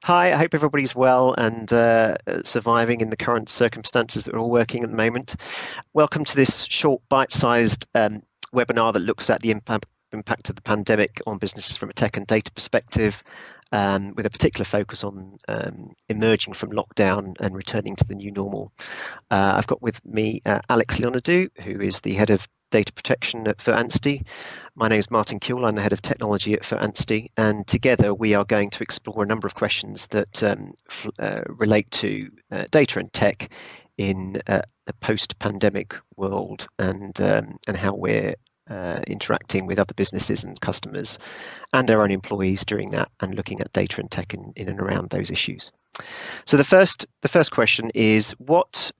Hi, I hope everybody's well and surviving in the current circumstances that we're all working at the moment. Welcome to this short, bite-sized webinar that looks at the impact of the pandemic on businesses from a tech and data perspective, with a particular focus on emerging from lockdown and returning to the new normal. I've got with me Alex Leonidou, who is the head of data protection for Anstey. My name is Martin Cuell. I'm the head of technology at Anstey, and together we are going to explore a number of questions that relate to data and tech in the post-pandemic world, and how we're interacting with other businesses and customers and our own employees during that, and looking at data and tech in and around those issues. So the first question is what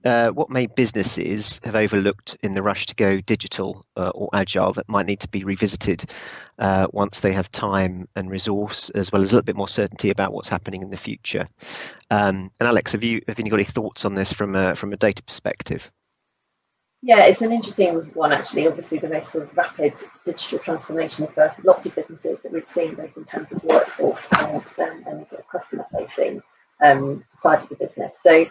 may businesses have overlooked in the rush to go digital or agile that might need to be revisited once they have time and resource, as well as a little bit more certainty about what's happening in the future. And Alex, have you got any thoughts on this from a data perspective? Yeah, it's an interesting one actually. Obviously, the most sort of rapid digital transformation for lots of businesses that we've seen, both in terms of workforce and sort of customer-facing side of the business. So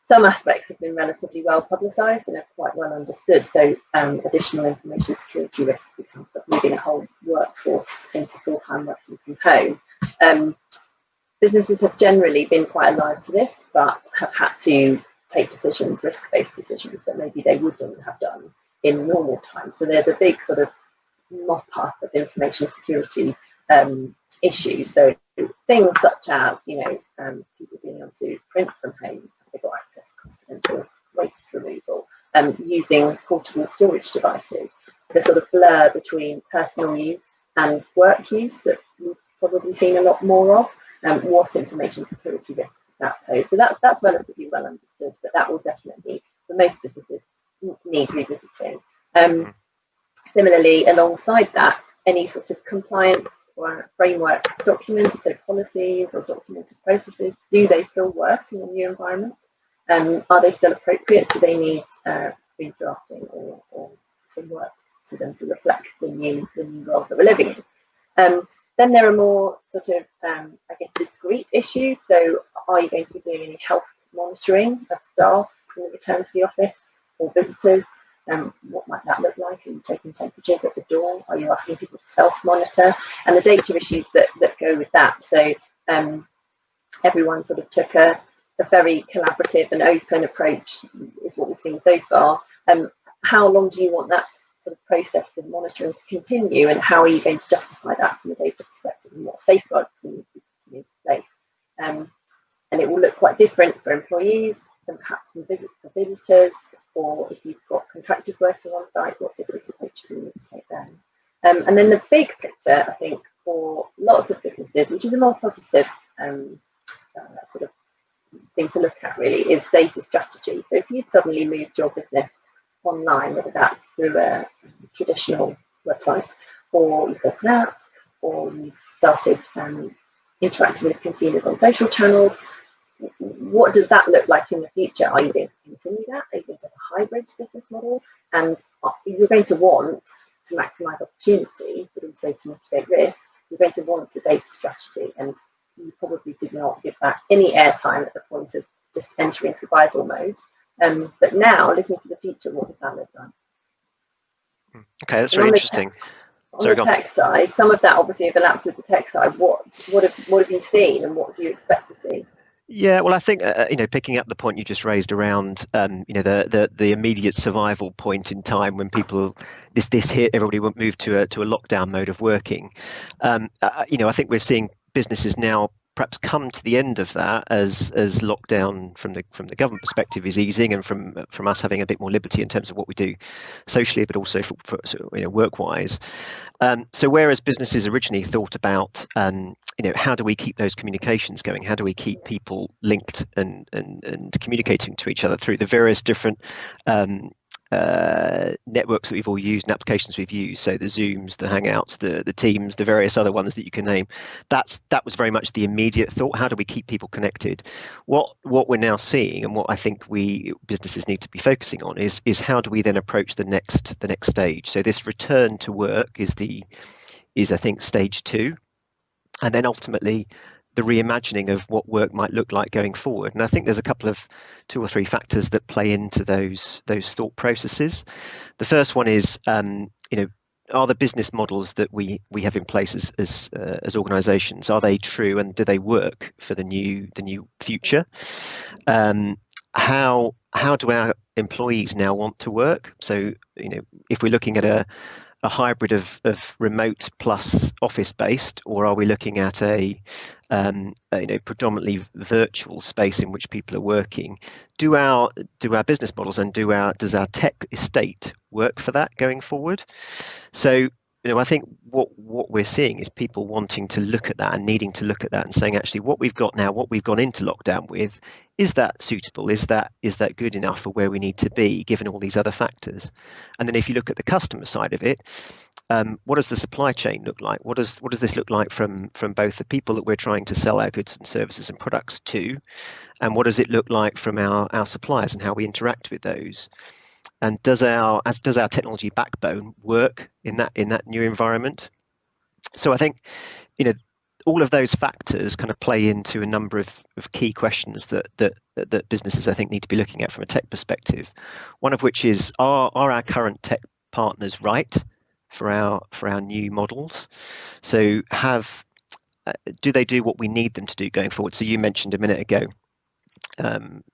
some aspects have been relatively well publicised and are quite well understood. So additional information security risk, for example, moving a whole workforce into full-time working from home. Businesses have generally been quite alive to this, but have had to take decisions, risk-based decisions, that maybe they wouldn't have done in normal times. So there's a big sort of mop-up of information security issues. So things such as, people being able to print from home, they've got access to confidential waste removal, using portable storage devices, the sort of blur between personal use and work use that we've probably seen a lot more of, what information security risks that pose. So that's relatively well understood, but that will definitely, for most businesses, need revisiting. Similarly, alongside that, any sort of compliance or framework documents, so policies or documented processes, do they still work in a new environment? Are they still appropriate? Do they need redrafting or some work to them to reflect the new world that we're living in? Then there are more sort of, discrete issues. So are you going to be doing any health monitoring of staff when they return to the office or visitors? What might that look like? Are you taking temperatures at the door? Are you asking people to self-monitor? And the data issues that go with that. So everyone sort of took a very collaborative and open approach, is what we've seen so far. How long do you want that sort of process of monitoring to continue, and how are you going to justify that from a data perspective, and what safeguards we need to put in place? And it will look quite different for employees than perhaps for visitors, or if you've got contractors working on site, what different approach do you need to take then? And then the big picture, I think, for lots of businesses, which is a more positive sort of thing to look at really, is data strategy. So if you've suddenly moved your business online, whether that's through a traditional website, or you've got an app, or you've started interacting with consumers on social channels, what does that look like in the future? Are you going to continue that? Are you going to have a hybrid business model? And you're going to want to maximise opportunity, but also to mitigate risk. You're going to want a data strategy, and you probably did not give that any airtime at the point of just entering survival mode. But now, looking to the future, what does that look like? Okay, that's really interesting. On the tech side, some of that obviously overlaps with the tech side. What have you seen, and what do you expect to see? Yeah, well, I think picking up the point you just raised around the immediate survival point in time when people this hit, everybody would move to a lockdown mode of working. I think we're seeing businesses now perhaps come to the end of that as lockdown from the government perspective is easing, and from us having a bit more liberty in terms of what we do socially, but also for work-wise. So whereas businesses originally thought about how do we keep those communications going? How do we keep people linked and communicating to each other through the various different networks that we've all used and applications we've used? So the Zooms, the Hangouts, the Teams, the various other ones that you can name. That was very much the immediate thought. How do we keep people connected? What we're now seeing, and what I think businesses need to be focusing on, is how do we then approach the next stage? So this return to work is I think stage 2. And then ultimately, reimagining of what work might look like going forward. And I think there's a couple of 2 or 3 factors that play into those thought processes. The first one is, are the business models that we have in place as organisations, are they true, and do they work for the new future? How do our employees now want to work? So, if we're looking at a hybrid of remote plus office based, or are we looking at a predominantly virtual space in which people are working? Do our business models and does our tech estate work for that going forward? So, I think what we're seeing is people wanting to look at that and needing to look at that and saying, actually, what we've got now, what we've gone into lockdown with, is that suitable? Is that good enough for where we need to be, given all these other factors? And then if you look at the customer side of it, what does the supply chain look like? What does this look like from both the people that we're trying to sell our goods and services and products to, and what does it look like from our suppliers and how we interact with those? And does our technology backbone work in that new environment? So I think, all of those factors kind of play into a number of key questions that businesses, I think, need to be looking at from a tech perspective. One of which is, are our current tech partners right for our new models? So do they do what we need them to do going forward? So you mentioned a minute ago,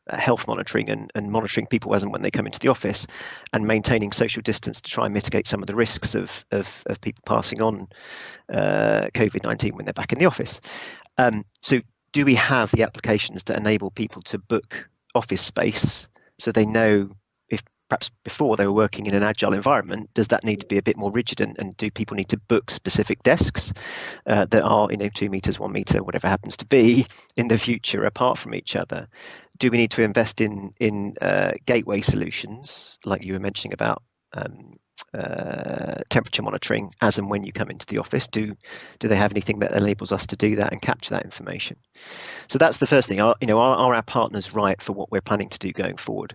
health monitoring and monitoring people as and when they come into the office, and maintaining social distance to try and mitigate some of the risks of people passing on Covid-19 when they're back in the office. So do we have the applications that enable people to book office space so they know, if perhaps before they were working in an agile environment, does that need to be a bit more rigid, and do people need to book specific desks that are 2 meters, 1 meter, whatever happens to be, in the future apart from each other? Do we need to invest in gateway solutions, like you were mentioning about temperature monitoring as and when you come into the office? Do they have anything that enables us to do that and capture that information? So that's the first thing. Are our partners right for what we're planning to do going forward?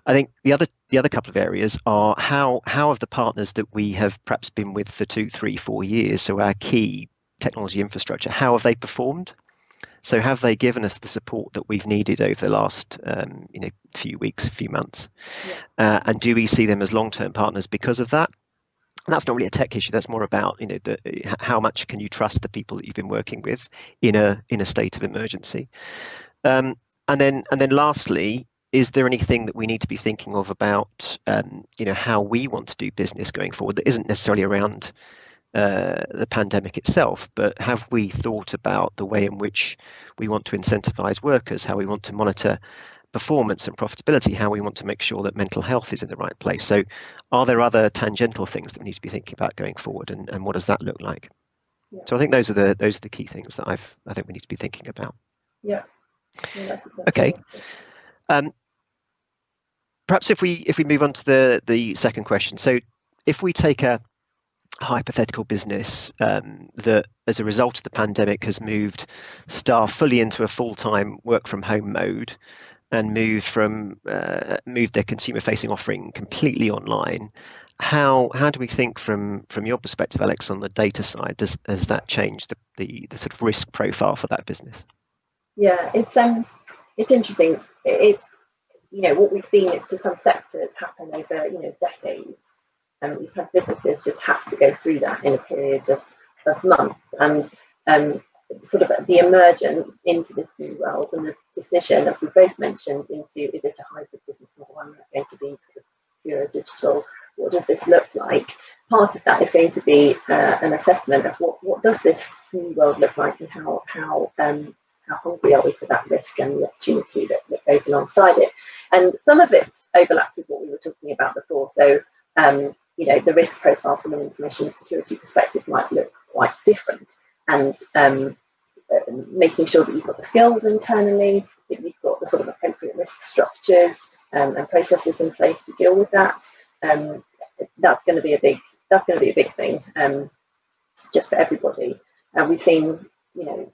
I think the other couple of areas are, how have the partners that we have perhaps been with for 2, 3, 4 years, so our key technology infrastructure, how have they performed? So have they given us the support that we've needed over the last few weeks, few months? Yeah. And do we see them as long-term partners because of that? And that's not really a tech issue. That's more about how much can you trust the people that you've been working with in a state of emergency? And then lastly, is there anything that we need to be thinking of about how we want to do business going forward that isn't necessarily around the pandemic itself, but have we thought about the way in which we want to incentivize workers, how we want to monitor performance and profitability, how we want to make sure that mental health is in the right place? So are there other tangential things that we need to be thinking about going forward, and what does that look like? Yeah. So I think those are the key things that I think we need to be thinking about. Yeah. Okay. Perhaps if we move on to the second question. So if we take a hypothetical business that, as a result of the pandemic, has moved staff fully into a full-time work from home mode, and moved their consumer-facing offering completely online, how do we think from your perspective, Alex, on the data side, has that changed the sort of risk profile for that business? Yeah, it's interesting. It's what we've seen to some sectors happen over decades. And we've had businesses just have to go through that in a period of months, and sort of the emergence into this new world, and the decision, as we both mentioned, into, is it a hybrid business model? I'm not going to be sort of pure digital. What does this look like? Part of that is going to be an assessment of what does this new world look like, and how hungry are we for that risk and the opportunity that goes alongside it. And some of it overlaps with what we were talking about before. So the risk profile from an information security perspective might look quite different, and making sure that you've got the skills internally, that you've got the sort of appropriate risk structures and processes in place to deal with that. That's going to be a big thing, just for everybody. And we've seen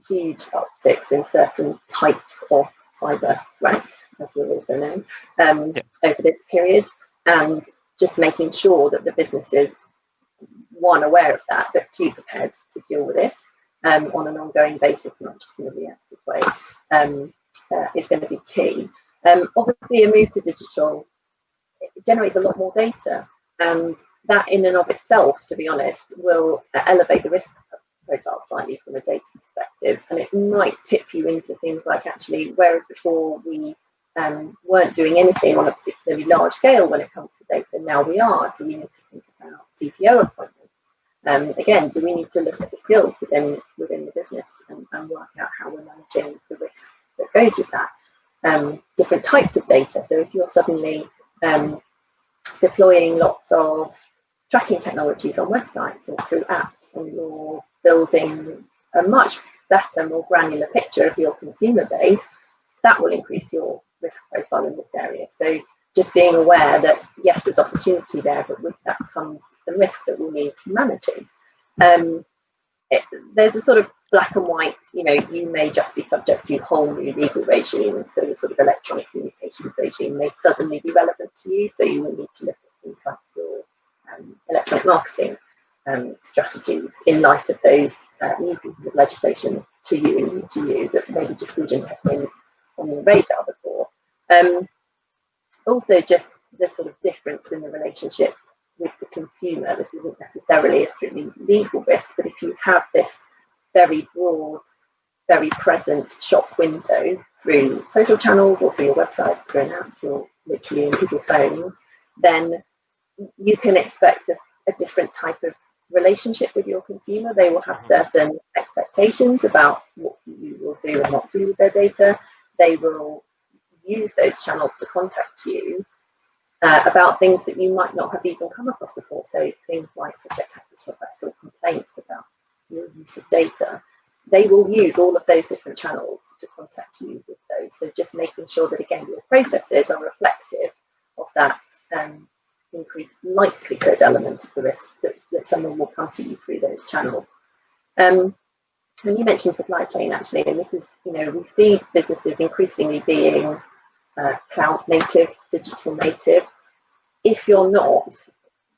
huge upticks in certain types of cyber threat, as we've also known, over this period, and just making sure that the business is, one, aware of that, but two, prepared to deal with it. on an ongoing basis, not just in a reactive way, is going to be key. Obviously, a move to digital, it generates a lot more data, and that in and of itself, to be honest, will elevate the risk profile slightly from a data perspective, and it might tip you into things like, actually, whereas before we weren't doing anything on a particularly large scale when it comes to data, now we are. Do we need to think about DPO appointments? Again, do we need to look at the skills within the business and work out how we're managing the risk that goes with that? Different types of data. So if you're suddenly deploying lots of tracking technologies on websites or through apps, and you're building a much better, more granular picture of your consumer base, that will increase your risk profile in this area. So just being aware that, yes, there's opportunity there, but with that comes some risk that we'll need to be managing. There's a sort of black and white, you may just be subject to whole new legal regimes, so the sort of electronic communications regime may suddenly be relevant to you, so you will need to look at things like your electronic marketing strategies in light of those new pieces of legislation to you that maybe just wouldn't have been on your radar before. Also, just the sort of difference in the relationship with the consumer. This isn't necessarily a strictly legal risk, but if you have this very broad, very present shop window through social channels or through your website, through an app, you're literally in people's phones, then you can expect a different type of relationship with your consumer. They will have certain expectations about what you will do and not do with their data. They will use those channels to contact you about things that you might not have even come across before. So things like subject access requests or complaints about your use of data. They will use all of those different channels to contact you with those. So just making sure that, again, your processes are reflective of that increased likelihood element of the risk that someone will come to you through those channels. And you mentioned supply chain, actually, and this is, we see businesses increasingly being cloud native, digital native. If you're not,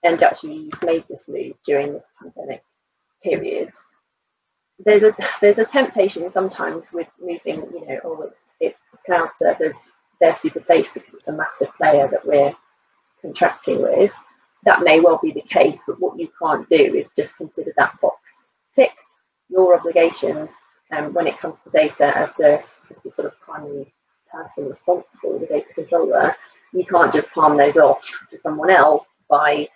and actually you've made this move during this pandemic period, there's a temptation sometimes with moving, it's cloud servers, they're super safe because it's a massive player that we're contracting with. That may well be the case, but what you can't do is just consider that box ticked. Your obligations when it comes to data as the sort of primary person responsible, the data controller, you can't just palm those off to someone else by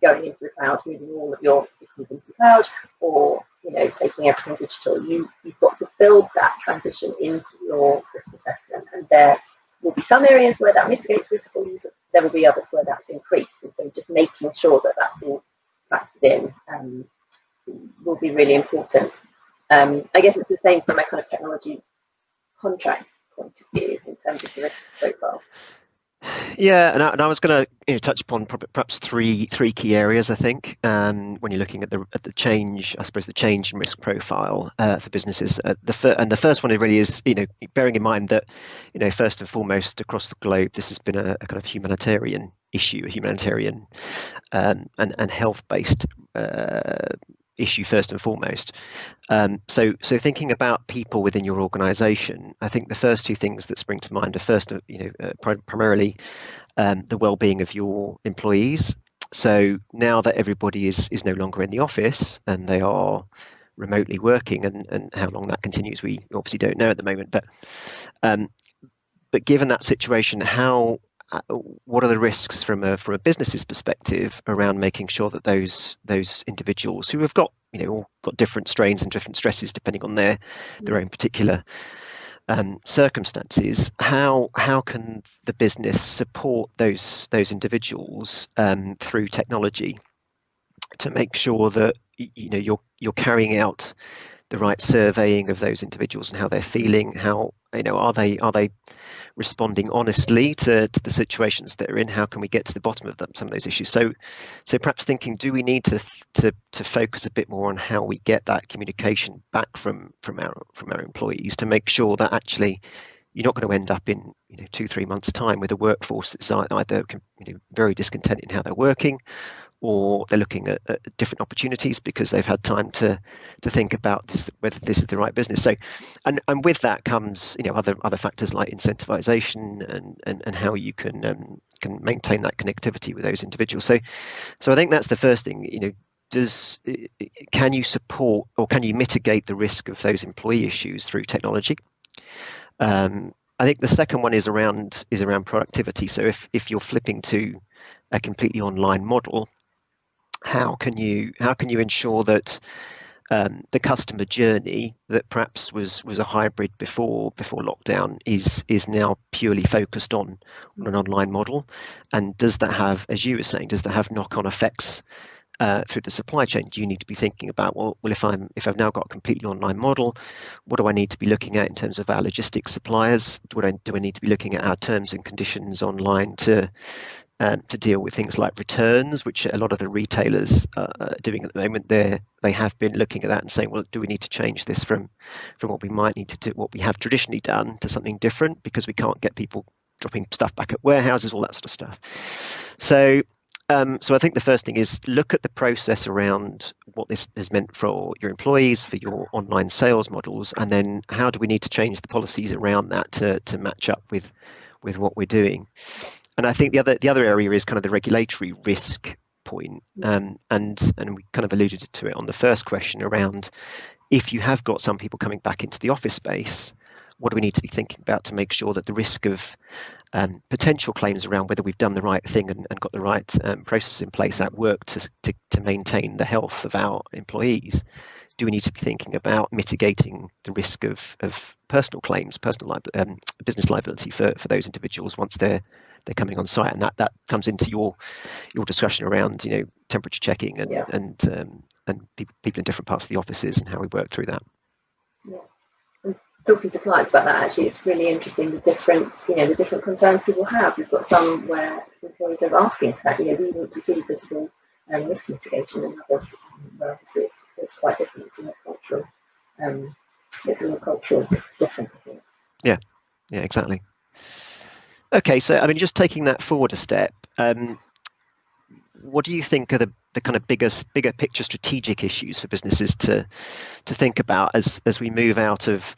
going into the cloud, moving all of your systems into the cloud, or taking everything digital. You've got to build that transition into your risk assessment, and there will be some areas where that mitigates risk for you. There will be others where that's increased, and so just making sure that that's all factored in will be really important. I guess it's the same from a kind of technology contracts point of view in terms of the risk profile. Yeah, and I was going to touch upon perhaps three key areas, I think, when you're looking at the change, I suppose the change in risk profile for businesses. The first one really is, bearing in mind that, first and foremost across the globe, this has been a kind of humanitarian issue, a humanitarian and health-based issue first and foremost. So thinking about people within your organisation, I think the first two things that spring to mind are first, primarily the well-being of your employees. So now that everybody is no longer in the office and they are remotely working, and how long that continues, we obviously don't know at the moment. But given that situation, what are the risks from a business's perspective around making sure that those individuals who have got all got different strains and different stresses depending on their own particular circumstances, how can the business support those individuals through technology to make sure that you're carrying out the right surveying of those individuals and how they're feeling, how are they responding honestly to the situations that are in, how can we get to the bottom of some of those issues. So perhaps thinking, do we need to focus a bit more on how we get that communication back from our employees to make sure that actually you're not going to end up in 2-3 months time with a workforce that's either very discontent in how they're working, or they're looking at different opportunities because they've had time to think about whether this is the right business. So, and with that comes, other factors like incentivization and how you can maintain that connectivity with those individuals. So I think that's the first thing. Can you support or can you mitigate the risk of those employee issues through technology? I think the second one is around productivity. So if you're flipping to a completely online model, how can you ensure that the customer journey that perhaps was a hybrid before lockdown is now purely focused on an online model? And does that have, as you were saying, knock-on effects through the supply chain? Do you need to be thinking about, well, if I've now got a completely online model, what do I need to be looking at in terms of our logistics suppliers? Do I need to be looking at our terms and conditions online to deal with things like returns, which a lot of the retailers are doing at the moment? They have been looking at that and saying, well, do we need to change this from what we might need to do, what we have traditionally done, to something different, because we can't get people dropping stuff back at warehouses, all that sort of stuff. So I think the first thing is look at the process around what this has meant for your employees, for your online sales models, and then how do we need to change the policies around that to match up with what we're doing. And I think the other area is kind of the regulatory risk point, and we kind of alluded to it on the first question around, if you have got some people coming back into the office space, what do we need to be thinking about to make sure that the risk of potential claims around whether we've done the right thing and got the right processes in place at work to maintain the health of our employees? Do we need to be thinking about mitigating the risk of personal claims, business liability for those individuals once they're coming on site? And that comes into your discussion around temperature checking and people in different parts of the offices and how we work through that. Yeah. Talking to clients about that, actually, it's really interesting the different concerns people have. We've got some where employees are asking for that. We want to see visible risk mitigation, and others where obviously it's quite different. It's a cultural difference, I think. Yeah, exactly. Okay, so I mean, just taking that forward a step, what do you think are the kind of bigger picture strategic issues for businesses to think about as we move out of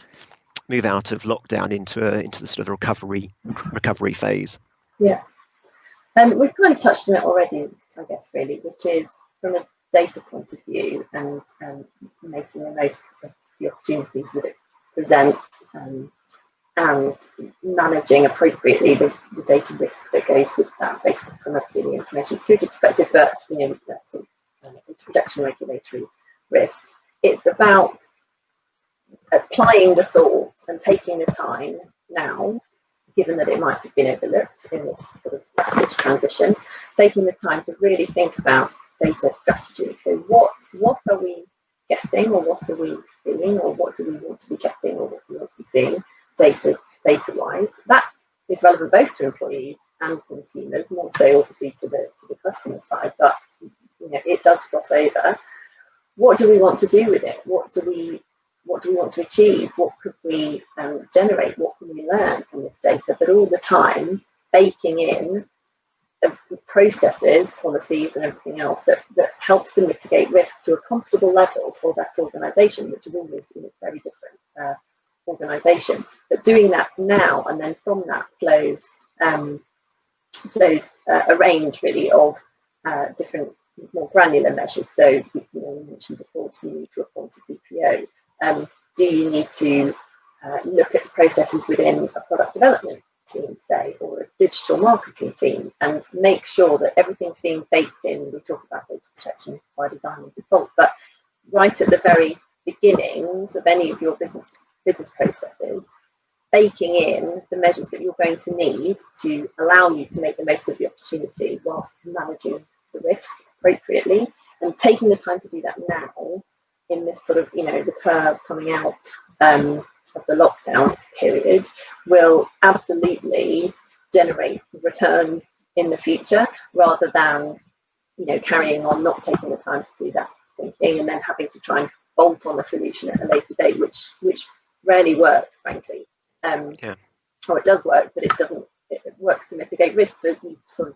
lockdown into the sort of recovery phase? Yeah, we've kind of touched on it already, I guess, really, which is from a data point of view and making the most of the opportunities that it presents, and managing appropriately the data risk that goes with that, both from a purely information security perspective, but that's protection regulatory risk. It's about applying the thought and taking the time now, given that it might have been overlooked in this sort of rapid transition, taking the time to really think about data strategy. So what are we getting, or what are we seeing, or what do we want to be getting, or what do we want to be seeing data-wise? That is relevant both to employees and consumers, more so obviously to the customer side, but it does cross over. What do we want to do with it? What do we want to achieve? What could we generate? What can we learn from this data? But all the time baking in processes, policies, and everything else that helps to mitigate risk to a comfortable level for that organisation, which is always very different organisation. But doing that now, and then from that flows a range really of different more granular measures. So you mentioned before, do you need to appoint a DPO? Do you need to look at the processes within a product development team, say, or a digital marketing team, and make sure that everything's being baked in? We talk about data protection by design and default, but right at the very beginnings of any of your business processes, baking in the measures that you're going to need to allow you to make the most of the opportunity whilst managing the risk appropriately, and taking the time to do that now in this sort of the curve coming out of the lockdown period will absolutely generate returns in the future, rather than carrying on not taking the time to do that thinking and then having to try and bolt on a solution at a later date, which rarely works, frankly. Or it does work, but it works to mitigate risk, but you've sort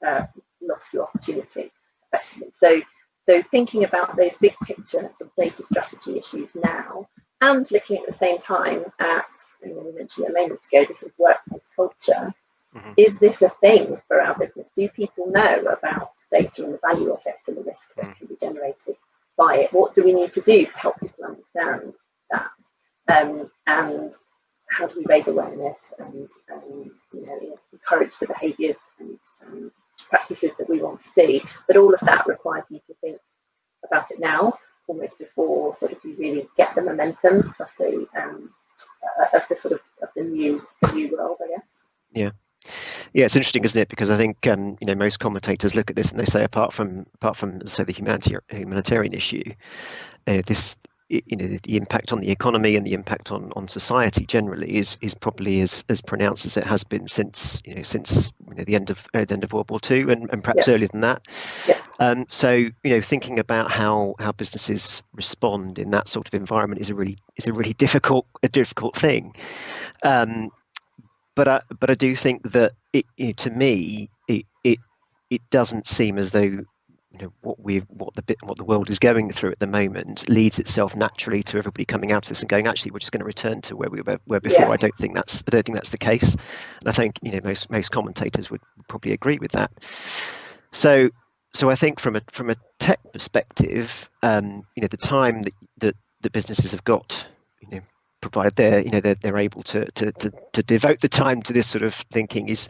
of lost your opportunity. effectively. So thinking about those big picture sort of data strategy issues now, and looking at the same time at, we mentioned it a moment ago, the sort of workplace culture. Mm-hmm. Is this a thing for our business? Do people know about data and the value of it and the risk that can be generated by it? What do we need to do to help people understand that? And how do we raise awareness and encourage the behaviours and practices that we want to see? But all of that requires you to think about it now, almost before sort of you really get the momentum of the new world, I guess. Yeah. Yeah, it's interesting, isn't it? Because I think most commentators look at this and they say, apart from say the humanitarian issue, the impact on the economy and the impact on society generally is probably as pronounced as it has been since the end of World War II and perhaps earlier than that. Yeah. So thinking about how businesses respond in that sort of environment is a really difficult thing. But I do think that to me it doesn't seem as though what the world is going through at the moment leads itself naturally to everybody coming out of this and going, actually we're just going to return to where we were before. Yeah. I don't think that's the case, and I think most commentators would probably agree with that. So I think from a tech perspective, the time that the businesses have got, provided they're able to devote the time to this sort of thinking, is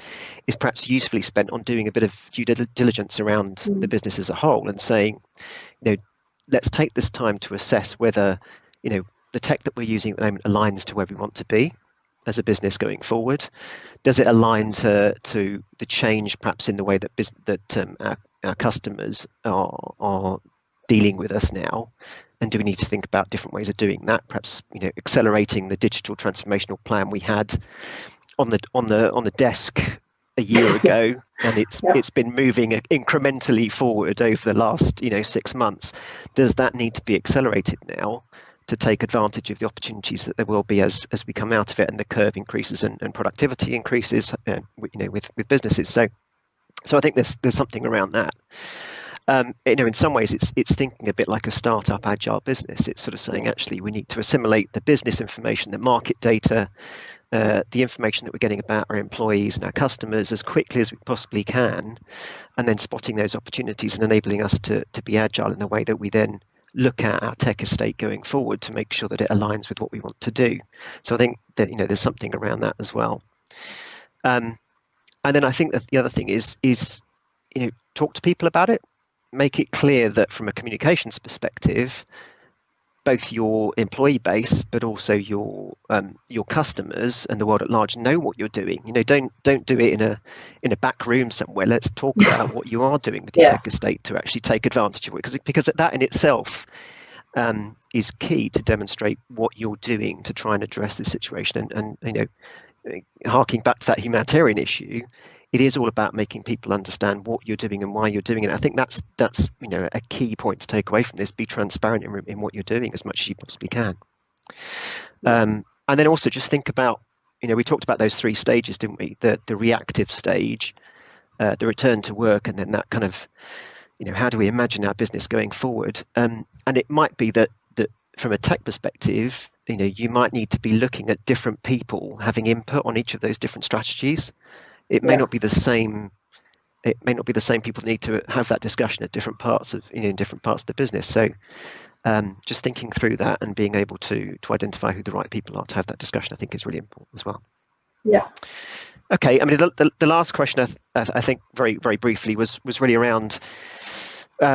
perhaps usefully spent on doing a bit of due diligence around the business as a whole and saying, let's take this time to assess whether the tech that we're using at the moment aligns to where we want to be as a business going forward. Does it align to the change perhaps in the way that our customers are dealing with us now? And do we need to think about different ways of doing that? Perhaps accelerating the digital transformational plan we had on the desk a year ago, and it's been moving incrementally forward over the last 6 months. Does that need to be accelerated now to take advantage of the opportunities that there will be as we come out of it and the curve increases and productivity increases with businesses? So I think there's something around that. In some ways, it's thinking a bit like a startup agile business. It's sort of saying, actually, we need to assimilate the business information, the market data, the information that we're getting about our employees and our customers as quickly as we possibly can, and then spotting those opportunities and enabling us to be agile in the way that we then look at our tech estate going forward to make sure that it aligns with what we want to do. So I think that there's something around that as well. And then I think that the other thing is talk to people about it. Make it clear that from a communications perspective, both your employee base, but also your customers and the world at large know what you're doing. Don't do it in a back room somewhere. Let's talk about what you are doing with your tech estate to actually take advantage of it, because that in itself is key to demonstrate what you're doing to try and address this situation. And harking back to that humanitarian issue, it is all about making people understand what you're doing and why you're doing it. I think that's a key point to take away from this. Be transparent in what you're doing as much as you possibly can. And then also just think about, we talked about those 3 stages, didn't we? The reactive stage, the return to work, and then that kind of, how do we imagine our business going forward? And it might be that from a tech perspective, you might need to be looking at different people having input on each of those different strategies. It may not be the same. It may not be the same people need to have that discussion at different parts of in different parts of the business. So just thinking through that and being able to identify who the right people are to have that discussion, I think, is really important as well. Yeah. Okay. I mean, the last question I think very briefly was really around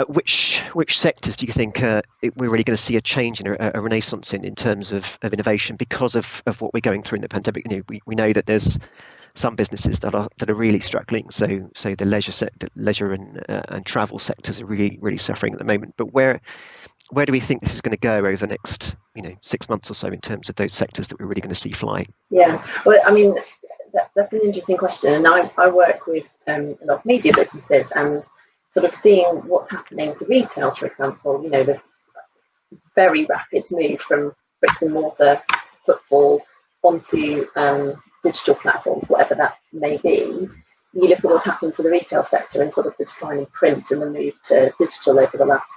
which sectors do you think we're really going to see a change in a renaissance in terms of innovation because of what we're going through in the pandemic? We know that there's some businesses that are really struggling. So the leisure and travel sectors are really suffering at the moment. But where do we think this is going to go over the next 6 months or so in terms of those sectors that we're really going to see fly? Yeah, well, I mean, that's an interesting question, and I work with a lot of media businesses, and sort of seeing what's happening to retail, for example. The very rapid move from bricks and mortar footfall onto digital platforms, whatever that may be. you look at what's happened to the retail sector and sort of the decline in print and the move to digital over the last,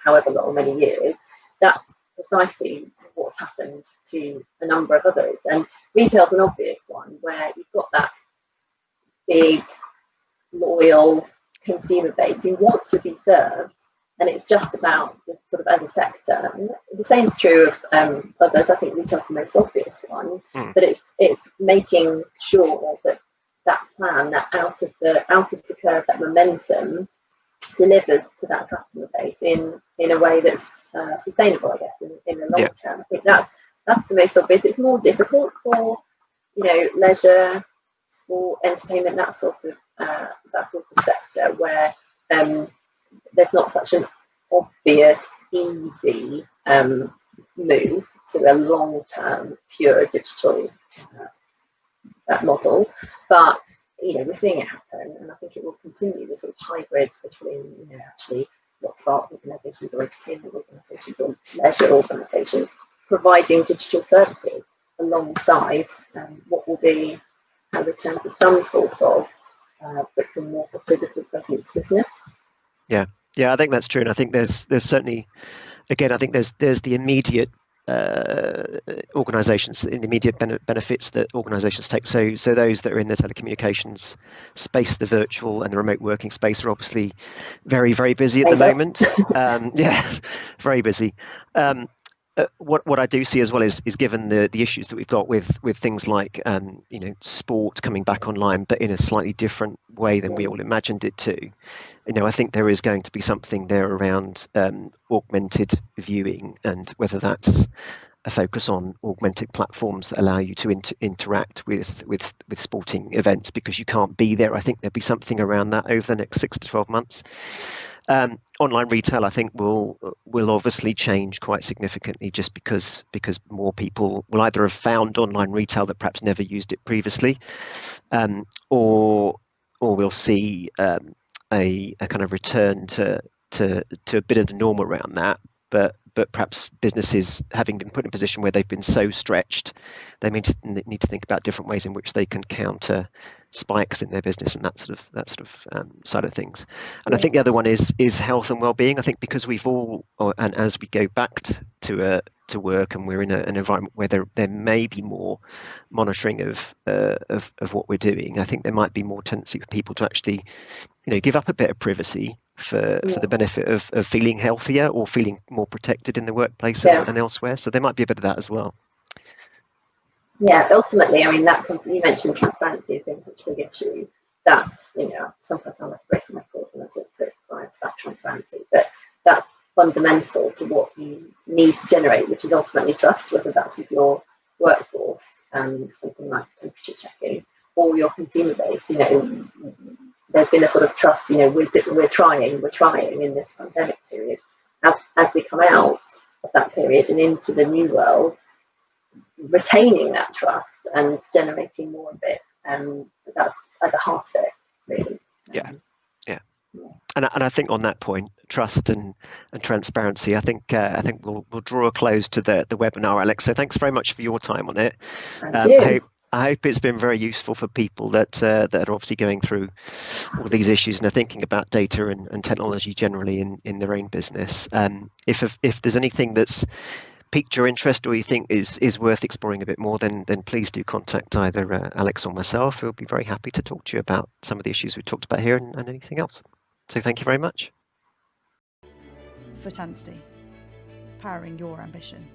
however long, many years, that's precisely what's happened to a number of others. And retail's an obvious one where you've got that big, loyal consumer base who want to be served, and it's just about sort of as a sector. And the same is true of others. I think retail's the most obvious one, but it's making sure that that plan, that out of the curve, that momentum delivers to that customer base in a way that's sustainable, I guess, in the long term. I think that's the most obvious. It's more difficult for leisure, sport, entertainment, that sort of sector where there's not such an obvious, easy move to a long-term pure digital model, but we're seeing it happen, and I think it will continue, the sort of hybrid between actually lots of art organisations or entertainment organisations or leisure organisations providing digital services alongside what will be a return to some sort of bricks and mortar physical presence business. Yeah, I think that's true, and I think there's certainly, again, I think there's the immediate organisations, in the immediate benefits that organisations take. So those that are in the telecommunications space, the virtual and the remote working space, are obviously very, very busy at the moment. Very busy. What I do see as well is given the issues that we've got with things like sport coming back online, but in a slightly different way than we all imagined it to. I think there is going to be something there around augmented viewing, and whether that's a focus on augmented platforms that allow you to interact with sporting events because you can't be there. I think there'll be something around that over the next 6 to 12 months. Online retail, I think, will obviously change quite significantly, just because more people will either have found online retail that perhaps never used it previously, or we'll see a kind of return to a bit of the norm around that. But perhaps businesses, having been put in a position where they've been so stretched, they need to think about different ways in which they can counter spikes in their business and that sort of side of things. And I think the other one is health and well-being. I think because we've all, and as we go back to work, and we're in an environment where there may be more monitoring of what we're doing, I think there might be more tendency for people to actually give up a bit of privacy for the benefit of feeling healthier or feeling more protected in the workplace and elsewhere. So there might be a bit of that as well. Yeah, ultimately, I mean, that comes, you mentioned transparency as being such a big issue. That's, sometimes I'm like breaking my record when I talk to clients about transparency, but that's fundamental to what you need to generate, which is ultimately trust, whether that's with your workforce and something like temperature checking, or your consumer base. There's been a sort of trust, we're trying in this pandemic period. As we come out of that period and into the new world, retaining that trust and generating more of it, that's at the heart of it, really. Yeah. And I think on that point, trust and transparency, I think we'll draw a close to the webinar, Alex. So thanks very much for your time on it. I hope it's been very useful for people that are obviously going through all these issues and are thinking about data and technology generally in their own business. If there's anything that's piqued your interest or you think is worth exploring a bit more, then please do contact either Alex or myself. We'll be very happy to talk to you about some of the issues we've talked about here and anything else. So thank you very much. Foot Anstey, powering your ambition.